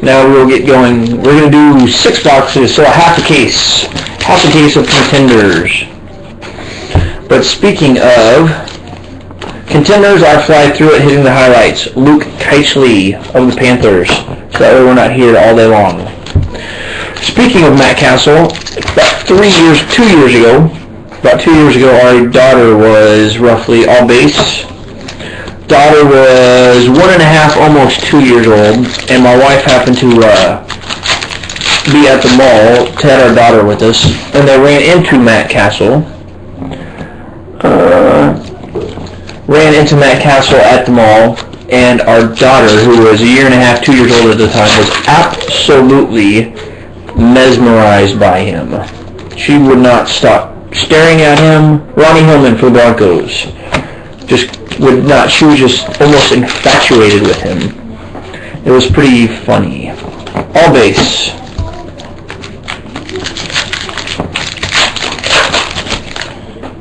Now we'll get going. We're going to do 6 boxes, so half a case of Contenders. But speaking of Contenders, I fly through it hitting the highlights. Luke Keitchley of the Panthers. So that way we're not here all day long. Speaking of Matt Castle, about 2 years ago, our daughter was roughly all base. Daughter was 1.5, almost 2 years old, and my wife happened to be at the mall to have our daughter with us, and they ran into Matt Castle. At the mall, and our daughter, who was 1.5, 2 years old at the time, was absolutely mesmerized by him. She would not stop staring at him. Ronnie Hillman for the Broncos. Would not. She was just almost infatuated with him. It was pretty funny. All base.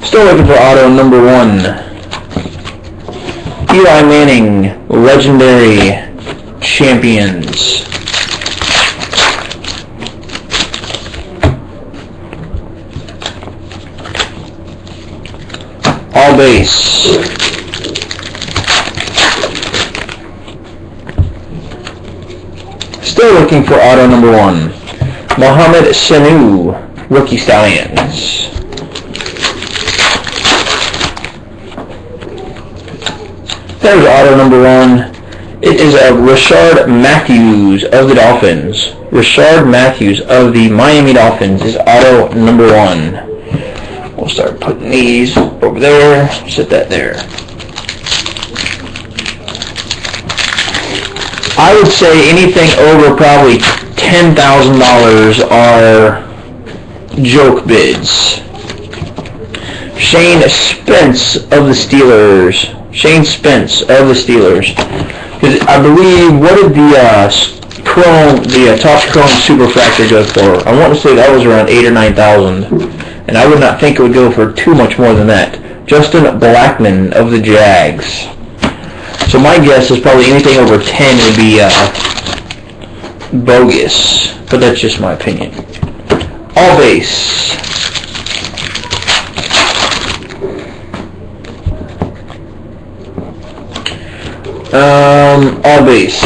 Still looking for auto number 1. Eli Manning, legendary champions. All base. Still looking for auto number 1. Mohamed Sanu, rookie Stallions. There's auto number 1. It is of Rashard Matthews of the Dolphins. Rashard Matthews of the Miami Dolphins is auto number 1. We'll start putting these over there. Set that there. I would say anything over probably $10,000 are joke bids. Shane Spence of the Steelers. Because I believe, what did the Topps Chrome Superfractor go for? I want to say that was around $8,000 or $9,000, and I would not think it would go for too much more than that. Justin Blackmon of the Jags. So my guess is probably anything over 10 would be bogus, but that's just my opinion. All base. All base.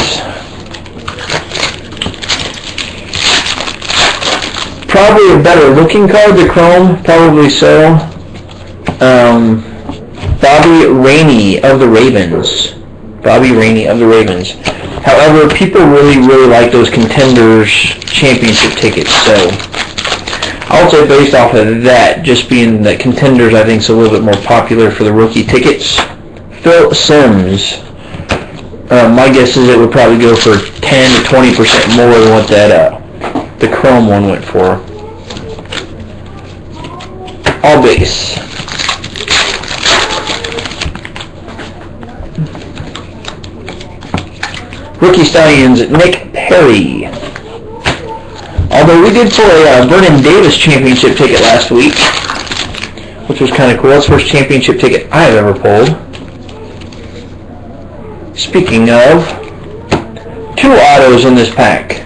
Probably a better looking card, the Chrome, probably so. Bobby Rainey of the Ravens. However, people really like those Contenders championship tickets, so I would say based off of that, just being that Contenders I think is a little bit more popular for the rookie tickets. Phil Simms. My guess is it would probably go for 10 to 20% more than what that the Chrome one went for. All base. Rookie Stallions, Nick Perry. Although we did pull a Vernon Davis championship ticket last week, which was kind of cool. That's the first championship ticket I've ever pulled. Speaking of, 2 autos in this pack.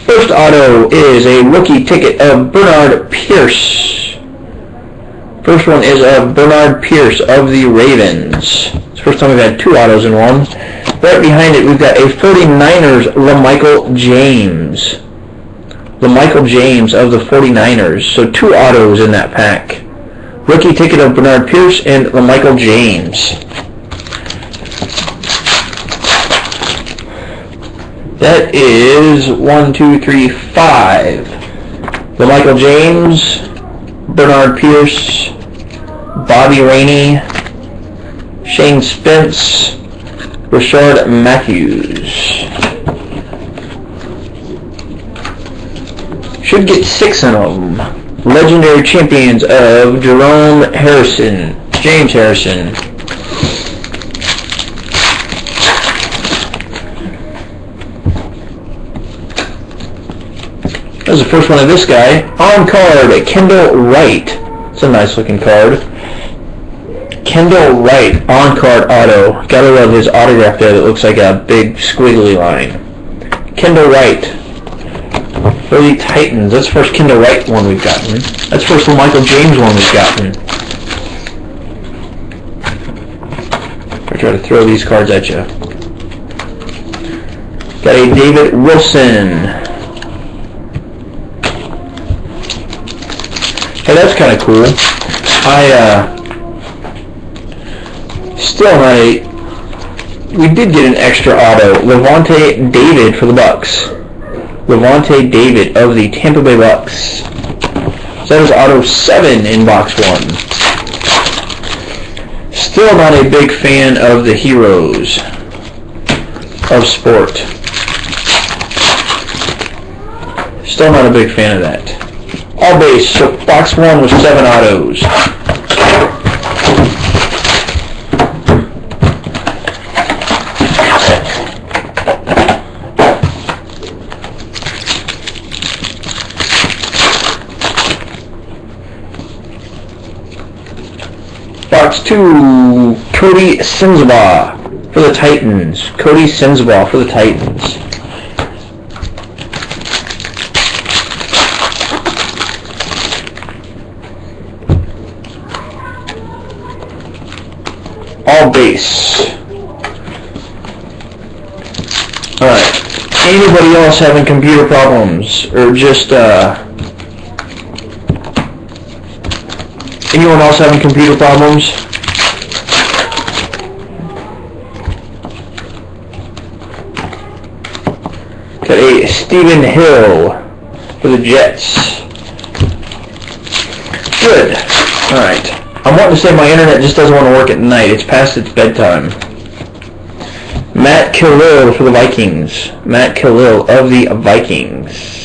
First auto is a rookie ticket of Bernard Pierce. First one is of Bernard Pierce of the Ravens. It's the first time we've had 2 autos in one. Right behind it, we've got a 49ers LaMichael James. LaMichael James of the 49ers. So 2 autos in that pack. Rookie ticket of Bernard Pierce and LaMichael James. That is 1, 2, 3, 5. LaMichael James, Bernard Pierce, Bobby Rainey, Shane Spence, Rashard Matthews. Should get 6 in them. Legendary champions of James Harrison. That was the first one of this guy. On card, Kendall Wright. It's a nice looking card. Kendall Wright, on card auto. Gotta love his autograph there that looks like a big squiggly line. Kendall Wright for the Titans. That's the first Kendall Wright one we've gotten. That's the first Michael James one we've gotten. I try to throw these cards at you. Got a David Wilson. Hey, that's kind of cool. We did get an extra auto. Levante David for the Bucks. Levante David of the Tampa Bay Bucks. So that was auto 7 in box 1. Still not a big fan of the heroes of sport. Still not a big fan of that. All base. So box 1 was 7 autos. Box 2, Cody Sensabaugh for the Titans. Cody Sensabaugh for the Titans. All base. Alright. Anybody else having computer problems? Or just, anyone else having computer problems? Got a Stephen Hill for the Jets. Good. Alright. I'm wanting to say my internet just doesn't want to work at night. It's past its bedtime. Matt Khalil for the Vikings. Matt Khalil of the Vikings.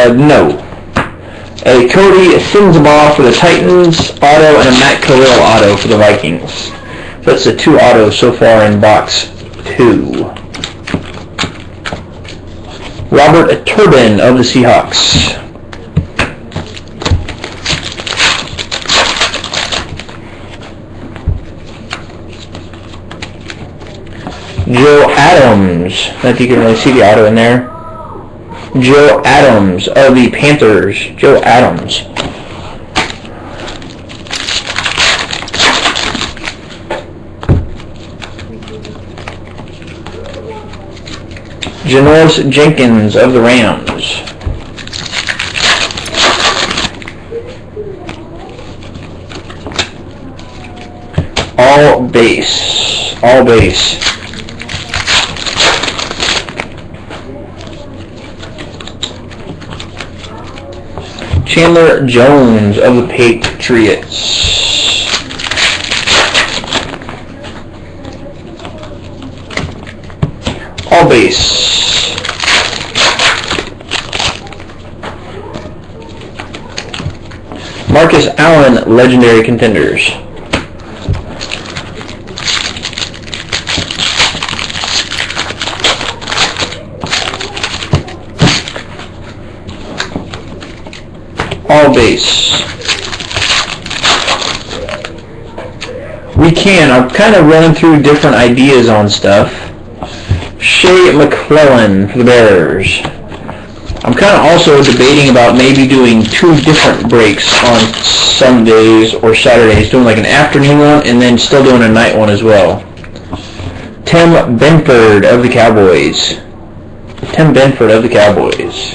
No. A Cody Sensabaugh for the Titans auto and a Matt Khalil auto for the Vikings. So that's the 2 autos so far in box 2. Robert Turbin of the Seahawks. Joe Adams. I don't know if you can really see the auto in there. Joe Adams of the Panthers. Joe Adams. Janoris Jenkins of the Rams. All base. All base. Chandler Jones of the Patriots. All base. Marcus Allen, Legendary Contenders. All base. We can. I'm kind of running through different ideas on stuff. Shea McClellan for the Bears. I'm kind of also debating about maybe doing 2 different breaks on Sundays or Saturdays, doing like an afternoon one and then still doing a night one as well. Tim Benford of the Cowboys. Tim Benford of the Cowboys.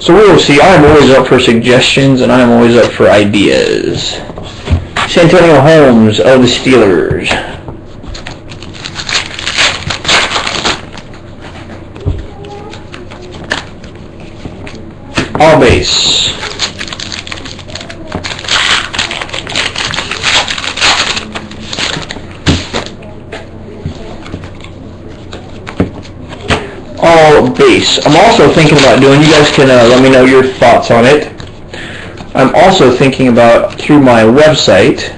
So we will see. I'm always up for suggestions and I'm always up for ideas. Santonio Holmes of the Steelers. All base. All base. I'm also thinking about doing, you guys can let me know your thoughts on it. I'm also thinking about, through my website,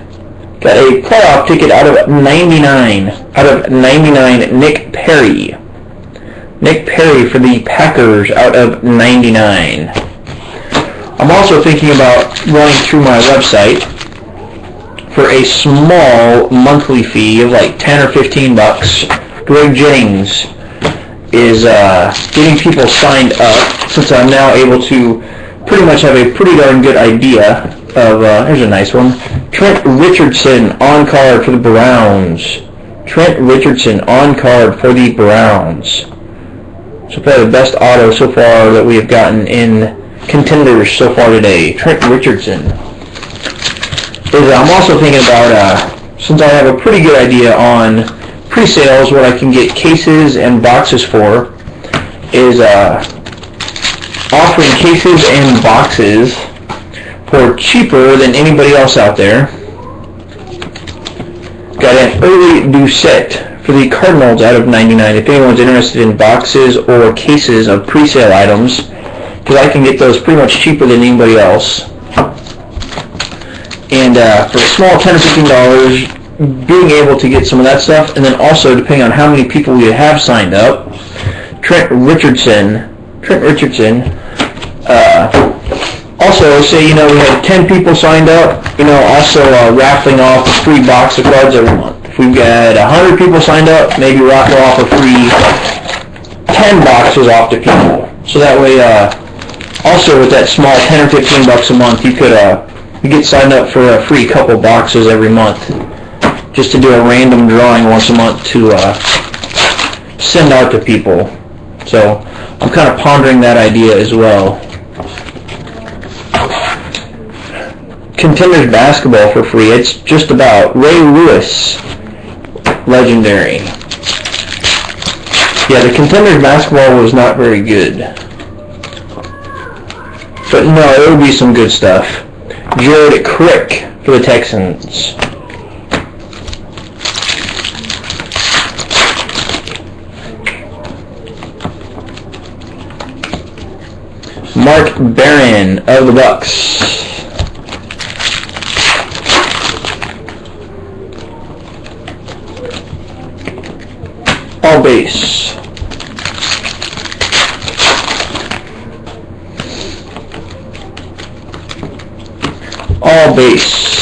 got a playoff ticket out of 99. Out of 99, Nick Perry. Nick Perry for the Packers out of 99. I'm also thinking about running through my website for a small monthly fee of like 10 or 15 bucks. Greg Jennings is getting people signed up, since I'm now able to pretty much have a pretty darn good idea of, here's a nice one, Trent Richardson on card for the Browns. Trent Richardson on card for the Browns. So probably the best auto so far that we have gotten in Contenders so far today. Trent Richardson. I'm also thinking about, since I have a pretty good idea on pre-sales, what I can get cases and boxes for, is offering cases and boxes for cheaper than anybody else out there. Got an early Doucette for the Cardinals out of 99. If anyone's interested in boxes or cases of pre-sale items, because I can get those pretty much cheaper than anybody else. And for a small $10 or $15, being able to get some of that stuff, and then also depending on how many people we have signed up, Trent Richardson. Also, say, we had 10 people signed up, also raffling off a free box of cards every month. If we've got 100 people signed up, maybe raffle off a free 10 boxes off to people. So that way, also with that small 10 or 15 bucks a month, you could you get signed up for a free couple boxes every month, just to do a random drawing once a month to send out to people. So I'm kind of pondering that idea as well. Contenders basketball for free. It's just about Ray Lewis, legendary. Yeah, the Contenders basketball was not very good, but no, it would be some good stuff. Jared Crick for the Texans. Mark Barron of the Bucks. All base. All base.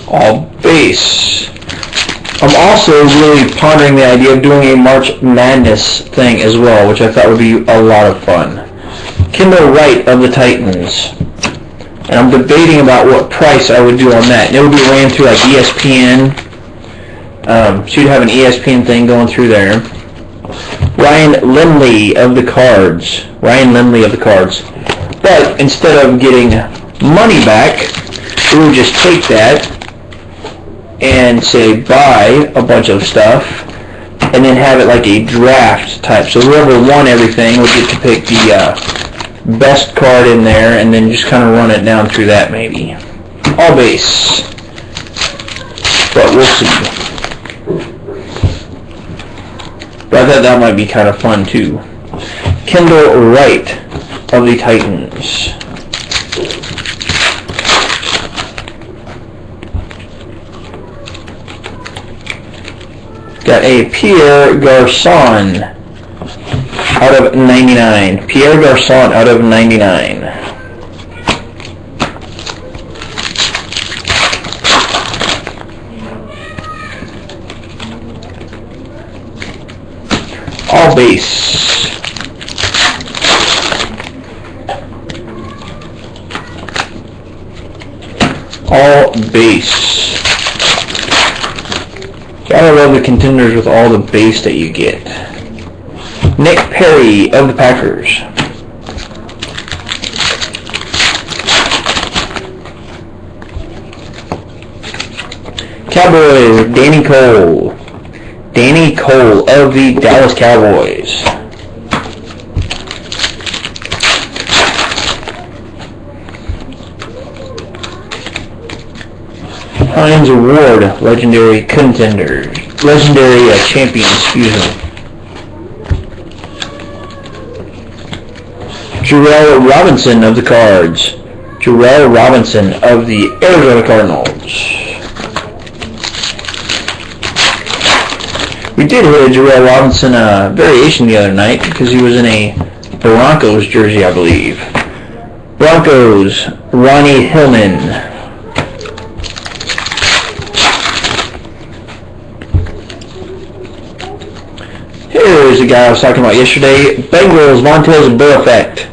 All base. I'm also really pondering the idea of doing a March Madness thing as well, which I thought would be a lot of fun. Kendall Wright of the Titans. And I'm debating about what price I would do on that. And it would be ran through like ESPN. So you'd have an ESPN thing going through there. Ryan Lindley of the Cards. But instead of getting money back, we would just take that and say buy a bunch of stuff and then have it like a draft type. So whoever won everything would get to pick the best card in there and then just kind of run it down through that maybe. All base. But we'll see. But I thought that might be kind of fun too. Kendall Wright of the Titans. Got a Pierre Garçon out of 99. Pierre Garçon out of 99. All base. All base. Gotta love the Contenders with all the base that you get. Nick Perry of the Packers. Cowboys, Danny Cole. Danny Cole of the Dallas Cowboys. Hines Award, legendary contender, legendary champion, excuse me. Jarrell Robinson of the Cards. Jarrell Robinson of the Arizona Cardinals. We did hit a Jarrell Robinson variation the other night because he was in a Broncos jersey, I believe. Broncos, Ronnie Hillman. Here's the guy I was talking about yesterday. Bengals, Vontez Burfict.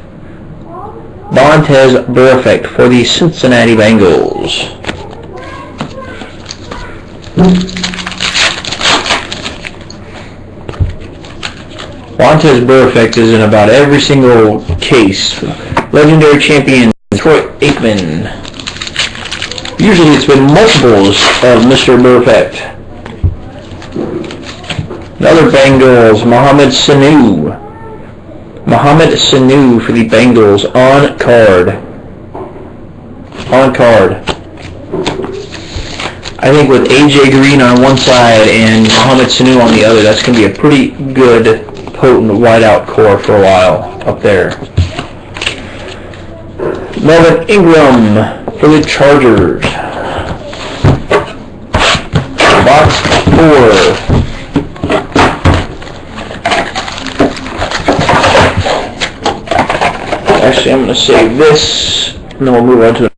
Vontez Burfict for the Cincinnati Bengals. Vontez Burfict is in about every single case. Legendary champion, Troy Aikman. Usually it's been multiples of Mr. Burfict. Another Bengals, Mohamed Sanu. Mohamed Sanu for the Bengals on card. On card. I think with AJ Green on one side and Mohamed Sanu on the other, that's going to be a pretty good, potent whiteout core for a while up there. Melvin Ingram for the Chargers. Box 4. Actually, I'm going to save this, and then we'll move on to